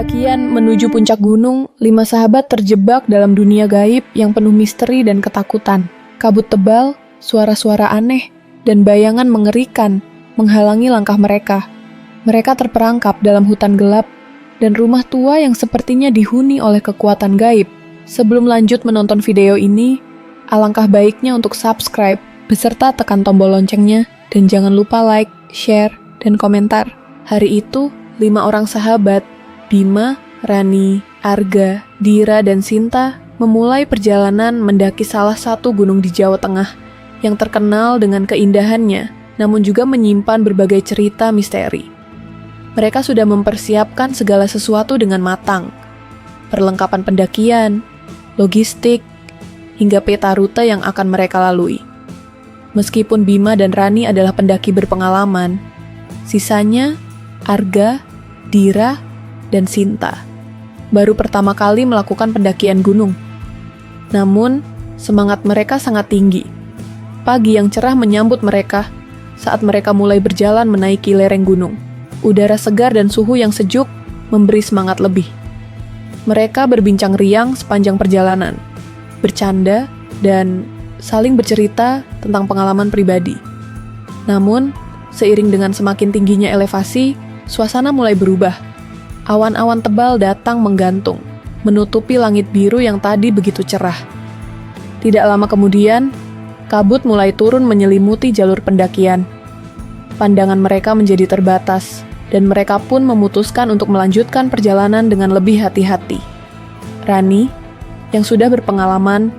pendakian menuju puncak gunung, 5 sahabat terjebak dalam dunia gaib yang penuh misteri dan ketakutan. Kabut tebal, suara-suara aneh, dan bayangan mengerikan menghalangi langkah mereka. Mereka terperangkap dalam hutan gelap dan rumah tua yang sepertinya dihuni oleh kekuatan gaib. Sebelum lanjut menonton video ini, alangkah baiknya untuk subscribe beserta tekan tombol loncengnya dan jangan lupa like, share, dan komentar. Hari itu, 5 orang sahabat, Bima, Rani, Arga, Dira, dan Sinta memulai perjalanan mendaki salah satu gunung di Jawa Tengah yang terkenal dengan keindahannya, namun juga menyimpan berbagai cerita misteri. Mereka sudah mempersiapkan segala sesuatu dengan matang. Perlengkapan pendakian, logistik, hingga peta rute yang akan mereka lalui. Meskipun Bima dan Rani adalah pendaki berpengalaman, sisanya Arga, Dira, dan Sinta baru pertama kali melakukan pendakian gunung. Namun, semangat mereka sangat tinggi. Pagi yang cerah menyambut mereka saat mereka mulai berjalan menaiki lereng gunung. Udara segar dan suhu yang sejuk memberi semangat lebih. Mereka berbincang riang sepanjang perjalanan, bercanda, dan saling bercerita tentang pengalaman pribadi. Namun, seiring dengan semakin tingginya elevasi, suasana mulai berubah. Awan-awan tebal datang menggantung, menutupi langit biru yang tadi begitu cerah. Tidak lama kemudian, kabut mulai turun menyelimuti jalur pendakian. Pandangan mereka menjadi terbatas, dan mereka pun memutuskan untuk melanjutkan perjalanan dengan lebih hati-hati. Rani, yang sudah berpengalaman,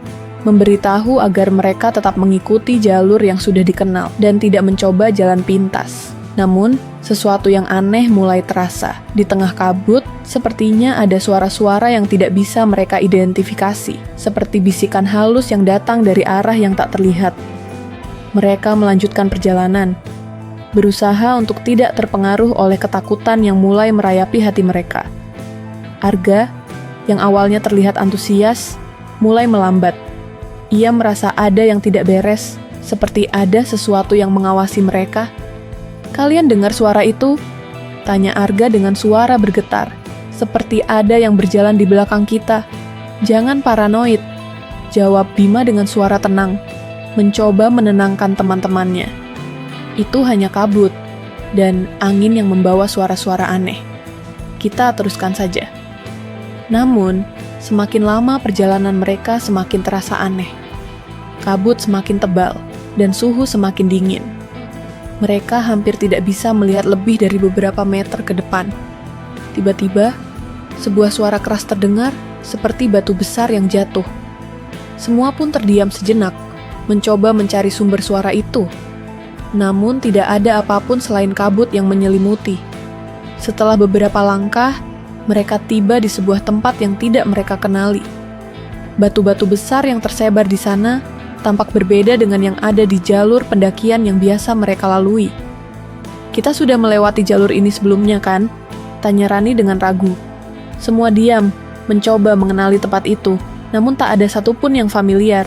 memberitahu agar mereka tetap mengikuti jalur yang sudah dikenal dan tidak mencoba jalan pintas. Namun, sesuatu yang aneh mulai terasa. Di tengah kabut, sepertinya ada suara-suara yang tidak bisa mereka identifikasi, seperti bisikan halus yang datang dari arah yang tak terlihat. Mereka melanjutkan perjalanan, berusaha untuk tidak terpengaruh oleh ketakutan yang mulai merayapi hati mereka. Arga, yang awalnya terlihat antusias, mulai melambat. Ia merasa ada yang tidak beres, seperti ada sesuatu yang mengawasi mereka. "Kalian dengar suara itu?" tanya Arga dengan suara bergetar, seperti ada yang berjalan di belakang kita. "Jangan paranoid," jawab Bima dengan suara tenang, mencoba menenangkan teman-temannya. "Itu hanya kabut dan angin yang membawa suara-suara aneh. Kita teruskan saja." Namun, semakin lama perjalanan mereka semakin terasa aneh. Kabut semakin tebal dan suhu semakin dingin. Mereka hampir tidak bisa melihat lebih dari beberapa meter ke depan. Tiba-tiba, sebuah suara keras terdengar seperti batu besar yang jatuh. Semua pun terdiam sejenak, mencoba mencari sumber suara itu. Namun tidak ada apapun selain kabut yang menyelimuti. Setelah beberapa langkah, mereka tiba di sebuah tempat yang tidak mereka kenali. Batu-batu besar yang tersebar di sana tampak berbeda dengan yang ada di jalur pendakian yang biasa mereka lalui. "Kita sudah melewati jalur ini sebelumnya, kan?" tanya Rani dengan ragu. Semua diam, mencoba mengenali tempat itu, namun tak ada satupun yang familiar.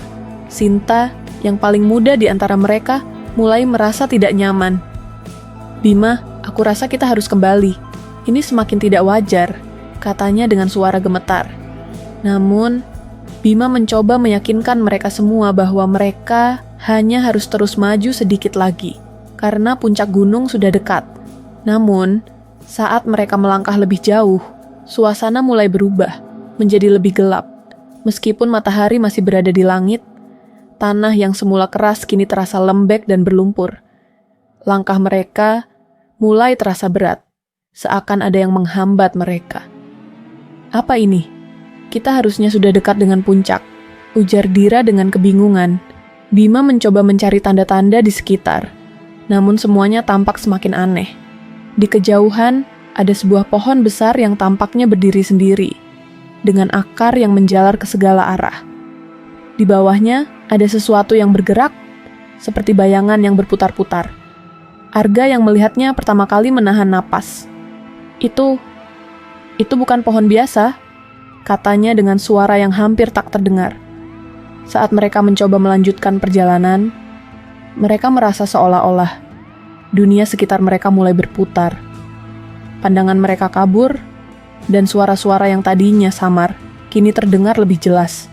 Sinta, yang paling muda di antara mereka, mulai merasa tidak nyaman. "Bima, aku rasa kita harus kembali. Ini semakin tidak wajar," katanya dengan suara gemetar. Namun, Bima mencoba meyakinkan mereka semua bahwa mereka hanya harus terus maju sedikit lagi, karena puncak gunung sudah dekat. Namun, saat mereka melangkah lebih jauh, suasana mulai berubah, menjadi lebih gelap. Meskipun matahari masih berada di langit, tanah yang semula keras kini terasa lembek dan berlumpur. Langkah mereka mulai terasa berat, seakan ada yang menghambat mereka. "Apa ini? Kita harusnya sudah dekat dengan puncak," ujar Dira dengan kebingungan. Bima mencoba mencari tanda-tanda di sekitar, namun semuanya tampak semakin aneh. Di kejauhan, ada sebuah pohon besar yang tampaknya berdiri sendiri, dengan akar yang menjalar ke segala arah. Di bawahnya, ada sesuatu yang bergerak, seperti bayangan yang berputar-putar. Arga yang melihatnya pertama kali menahan napas. Itu bukan pohon biasa," katanya dengan suara yang hampir tak terdengar. Saat mereka mencoba melanjutkan perjalanan, mereka merasa seolah-olah dunia sekitar mereka mulai berputar. Pandangan mereka kabur, dan suara-suara yang tadinya samar kini terdengar lebih jelas.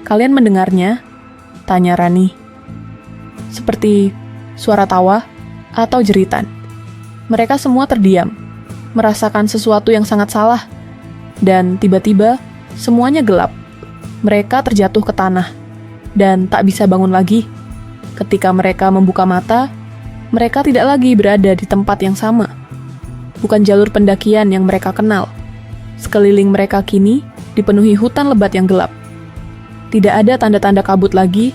"Kalian mendengarnya?" tanya Rani. Seperti suara tawa atau jeritan. Mereka semua terdiam, merasakan sesuatu yang sangat salah. Dan tiba-tiba, semuanya gelap. Mereka terjatuh ke tanah, dan tak bisa bangun lagi. Ketika mereka membuka mata, mereka tidak lagi berada di tempat yang sama. Bukan jalur pendakian yang mereka kenal. Sekeliling mereka kini dipenuhi hutan lebat yang gelap. Tidak ada tanda-tanda kabut lagi,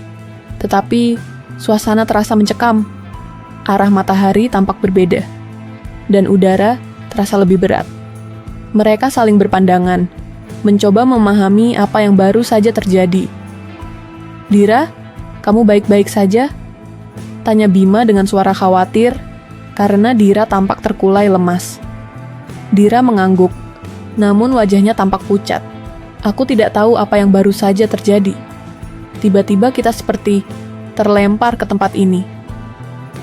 tetapi suasana terasa mencekam. Arah matahari tampak berbeda, dan udara terasa lebih berat. Mereka saling berpandangan, mencoba memahami apa yang baru saja terjadi. "Dira, kamu baik-baik saja?" tanya Bima dengan suara khawatir, karena Dira tampak terkulai lemas. Dira mengangguk, namun wajahnya tampak pucat. "Aku tidak tahu apa yang baru saja terjadi. Tiba-tiba kita seperti terlempar ke tempat ini."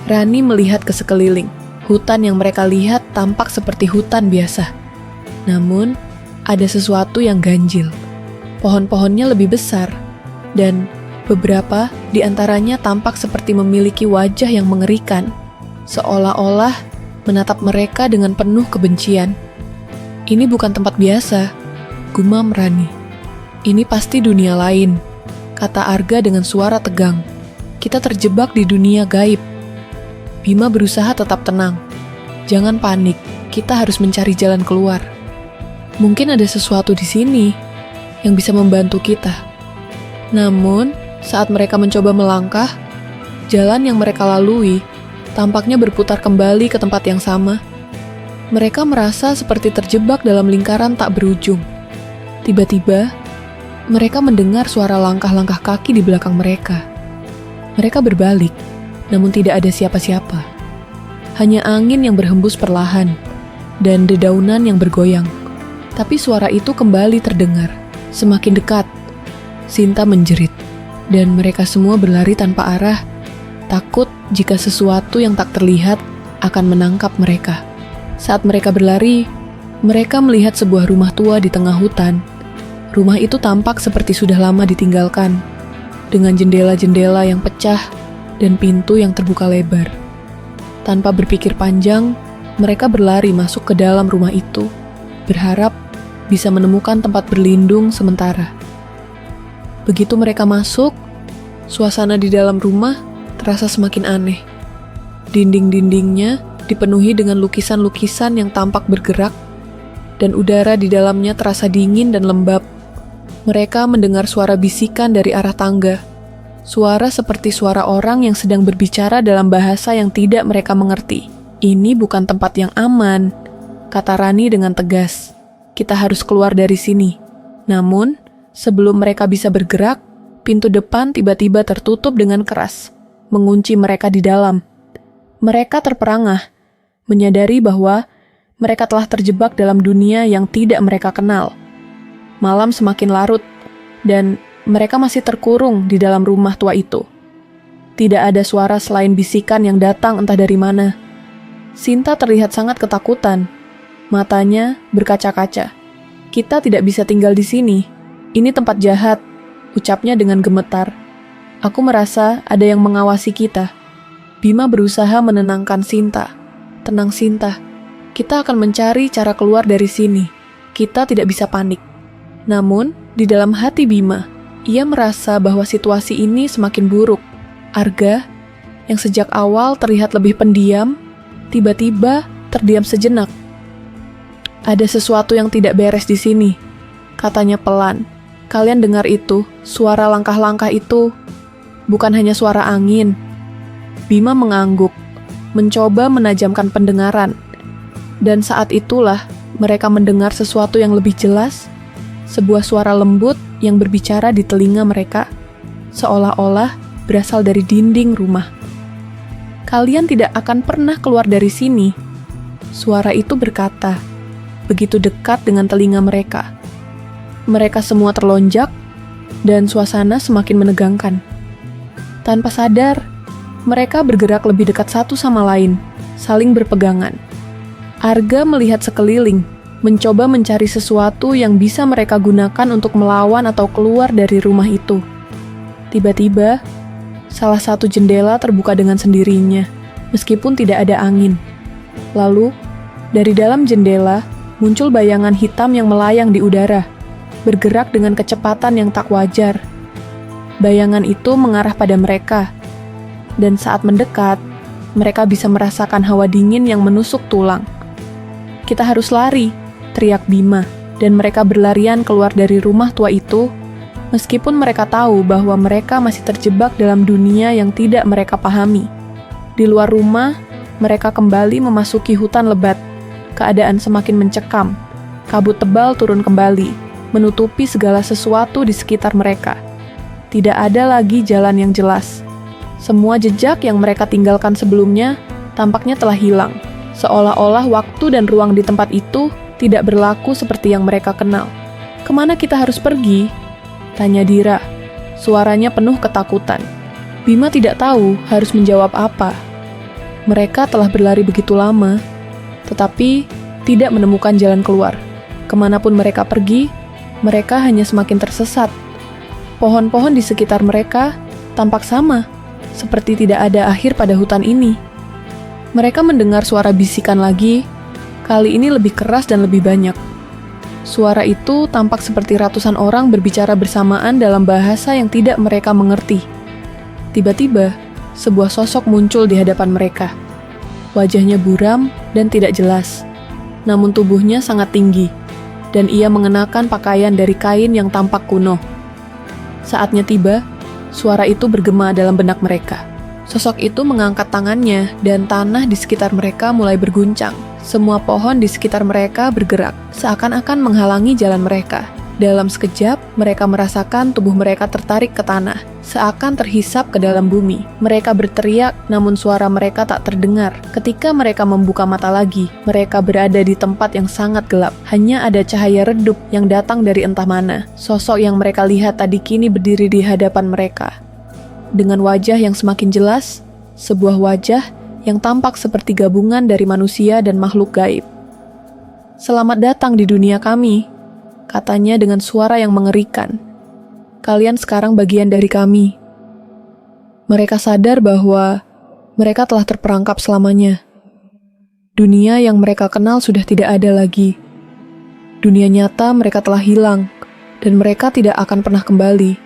Rani melihat ke sekeliling. Hutan yang mereka lihat tampak seperti hutan biasa. Namun, ada sesuatu yang ganjil. Pohon-pohonnya lebih besar, dan beberapa di antaranya tampak seperti memiliki wajah yang mengerikan, seolah-olah menatap mereka dengan penuh kebencian. "Ini bukan tempat biasa," gumam Rani. "Ini pasti dunia lain," kata Arga dengan suara tegang. "Kita terjebak di dunia gaib." Bima berusaha tetap tenang. "Jangan panik, kita harus mencari jalan keluar. Mungkin ada sesuatu di sini yang bisa membantu kita." Namun, saat mereka mencoba melangkah, jalan yang mereka lalui tampaknya berputar kembali ke tempat yang sama. Mereka merasa seperti terjebak dalam lingkaran tak berujung. Tiba-tiba, mereka mendengar suara langkah-langkah kaki di belakang mereka. Mereka berbalik, namun tidak ada siapa-siapa. Hanya angin yang berhembus perlahan, dan dedaunan yang bergoyang. Tapi suara itu kembali terdengar, semakin dekat. Sinta menjerit, dan mereka semua berlari tanpa arah, takut jika sesuatu yang tak terlihat akan menangkap mereka. Saat mereka berlari, mereka melihat sebuah rumah tua di tengah hutan. Rumah itu tampak seperti sudah lama ditinggalkan, dengan jendela-jendela yang pecah dan pintu yang terbuka lebar. Tanpa berpikir panjang, mereka berlari masuk ke dalam rumah itu, berharap bisa menemukan tempat berlindung sementara. Begitu mereka masuk, suasana di dalam rumah terasa semakin aneh. Dinding-dindingnya dipenuhi dengan lukisan-lukisan yang tampak bergerak, dan udara di dalamnya terasa dingin dan lembab. Mereka mendengar suara bisikan dari arah tangga. Suara seperti suara orang yang sedang berbicara dalam bahasa yang tidak mereka mengerti. "Ini bukan tempat yang aman," kata Rani dengan tegas. "Kita harus keluar dari sini." Namun, sebelum mereka bisa bergerak, pintu depan tiba-tiba tertutup dengan keras, mengunci mereka di dalam. Mereka terperangah, menyadari bahwa mereka telah terjebak dalam dunia yang tidak mereka kenal. Malam semakin larut, dan mereka masih terkurung di dalam rumah tua itu. Tidak ada suara selain bisikan yang datang entah dari mana. Sinta terlihat sangat ketakutan. Matanya berkaca-kaca. "Kita tidak bisa tinggal di sini. Ini tempat jahat," ucapnya dengan gemetar. "Aku merasa ada yang mengawasi kita." Bima berusaha menenangkan Sinta. "Tenang Sinta, kita akan mencari cara keluar dari sini. Kita tidak bisa panik." Namun, di dalam hati Bima, ia merasa bahwa situasi ini semakin buruk. Arga, yang sejak awal terlihat lebih pendiam, tiba-tiba terdiam sejenak. "Ada sesuatu yang tidak beres di sini," katanya pelan. "Kalian dengar itu, suara langkah-langkah itu? Bukan hanya suara angin." Bima mengangguk, mencoba menajamkan pendengaran. Dan saat itulah mereka mendengar sesuatu yang lebih jelas, sebuah suara lembut yang berbicara di telinga mereka, seolah-olah berasal dari dinding rumah. "Kalian tidak akan pernah keluar dari sini," suara itu berkata, begitu dekat dengan telinga mereka. Mereka semua terlonjak, dan suasana semakin menegangkan. Tanpa sadar, mereka bergerak lebih dekat satu sama lain, saling berpegangan. Arga melihat sekeliling, mencoba mencari sesuatu yang bisa mereka gunakan untuk melawan atau keluar dari rumah itu. Tiba-tiba, salah satu jendela terbuka dengan sendirinya, meskipun tidak ada angin. Lalu, dari dalam jendela, muncul bayangan hitam yang melayang di udara, bergerak dengan kecepatan yang tak wajar. Bayangan itu mengarah pada mereka, dan saat mendekat, mereka bisa merasakan hawa dingin yang menusuk tulang. "Kita harus lari," teriak Bima, dan mereka berlarian keluar dari rumah tua itu, meskipun mereka tahu bahwa mereka masih terjebak dalam dunia yang tidak mereka pahami. Di luar rumah, mereka kembali memasuki hutan lebat. Keadaan semakin mencekam. Kabut tebal turun kembali, menutupi segala sesuatu di sekitar mereka. Tidak ada lagi jalan yang jelas. Semua jejak yang mereka tinggalkan sebelumnya tampaknya telah hilang, seolah-olah waktu dan ruang di tempat itu tidak berlaku seperti yang mereka kenal. "Kemana kita harus pergi?" tanya Dira. Suaranya penuh ketakutan. Bima tidak tahu harus menjawab apa. Mereka telah berlari begitu lama, tetapi tidak menemukan jalan keluar. Kemanapun mereka pergi, mereka hanya semakin tersesat. Pohon-pohon di sekitar mereka tampak sama, seperti tidak ada akhir pada hutan ini. Mereka mendengar suara bisikan lagi, kali ini lebih keras dan lebih banyak. Suara itu tampak seperti ratusan orang berbicara bersamaan dalam bahasa yang tidak mereka mengerti. Tiba-tiba, sebuah sosok muncul di hadapan mereka. Wajahnya buram dan tidak jelas, namun tubuhnya sangat tinggi, dan ia mengenakan pakaian dari kain yang tampak kuno. Saatnya tiba, suara itu bergema dalam benak mereka. Sosok itu mengangkat tangannya, dan tanah di sekitar mereka mulai berguncang. Semua pohon di sekitar mereka bergerak, seakan-akan menghalangi jalan mereka. Dalam sekejap, mereka merasakan tubuh mereka tertarik ke tanah, seakan terhisap ke dalam bumi. Mereka berteriak, namun suara mereka tak terdengar. Ketika mereka membuka mata lagi, mereka berada di tempat yang sangat gelap. Hanya ada cahaya redup yang datang dari entah mana. Sosok yang mereka lihat tadi kini berdiri di hadapan mereka. Dengan wajah yang semakin jelas, sebuah wajah yang tampak seperti gabungan dari manusia dan makhluk gaib. "Selamat datang di dunia kami," katanya dengan suara yang mengerikan. "Kalian sekarang bagian dari kami." Mereka sadar bahwa mereka telah terperangkap selamanya. Dunia yang mereka kenal sudah tidak ada lagi. Dunia nyata mereka telah hilang, dan mereka tidak akan pernah kembali.